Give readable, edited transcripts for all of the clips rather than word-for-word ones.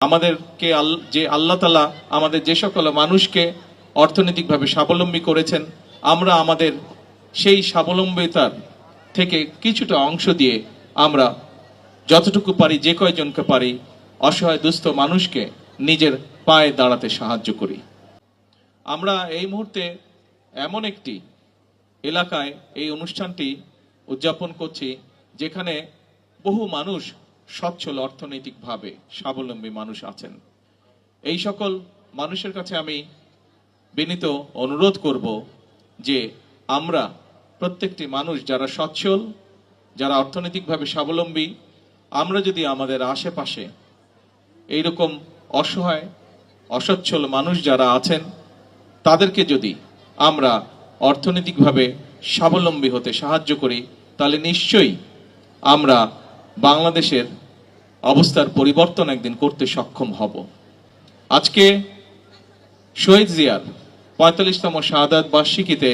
আমাদেরকে যে আল্লাহ তাআলা আমাদের যে সকল মানুষকে অর্থনৈতিকভাবে স্বাবলম্বী করেছেন, আমরা আমাদের সেই স্বাবলম্বিতার থেকে কিছুটা অংশ দিয়ে আমরা যতটুকু পারি, যে কয়জনকে পারি, অসহায় দুস্থ মানুষকে নিজের পায়ে দাঁড়াতে সাহায্য করি। আমরা এই মুহূর্তে এমন একটি এলাকায় এই অনুষ্ঠানটি উদযাপন করছি যেখানে বহু মানুষ সচ্ছল অর্থনৈতিকভাবে স্বাবলম্বী মানুষ আছেন। এই সকল মানুষের কাছে আমি বিনীত অনুরোধ করব যে আমরা প্রত্যেকটি মানুষ যারা সচ্ছল, যারা অর্থনৈতিকভাবে স্বাবলম্বী, আমরা যদি আমাদের আশেপাশে এইরকম অসহায় অসচ্ছল মানুষ যারা আছেন তাদেরকে যদি আমরা অর্থনৈতিকভাবে স্বাবলম্বী হতে সাহায্য করি, তাহলে নিশ্চয়ই আমরা বাংলাদেশের অবস্থার পরিবর্তন একদিন করতে সক্ষম হব। আজকে শহীদ জিয়ার ৪৫তম শাহাদাত বার্ষিকীতে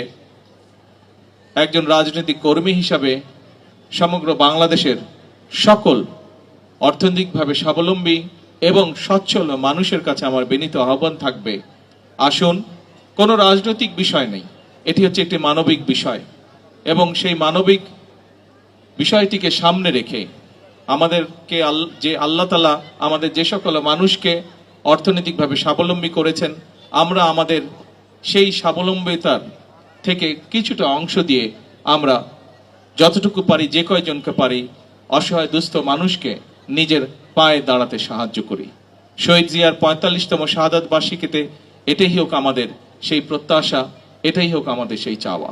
একজন রাজনৈতিক কর্মী হিসাবে সমগ্র বাংলাদেশের সকল অর্থনৈতিকভাবে স্বাবলম্বী এবং সচ্ছল মানুষের কাছে আমার বিনীত আহ্বান থাকবে, আসুন, কোনো রাজনৈতিক বিষয় নেই, এটি হচ্ছে একটি মানবিক বিষয়, এবং সেই মানবিক বিষয়টিকে সামনে রেখে আমাদেরকে যে আল্লাহ তাআলা আমাদের যে সকল মানুষকে অর্থনৈতিকভাবে স্বাবলম্বী করেছেন, আমরা আমাদের সেই স্বাবলম্বিতার থেকে কিছুটা অংশ দিয়ে আমরা যতটুকু পারি, যে কয়জনকে পারি, অসহায় দুস্থ মানুষকে নিজের পায়ে দাঁড়াতে সাহায্য করি। শহীদ জিয়ার ৪৫তম শাহাদাত বার্ষিকীতে এটাই হোক আমাদের সেই প্রত্যাশা, এটাই হোক আমাদের সেই চাওয়া।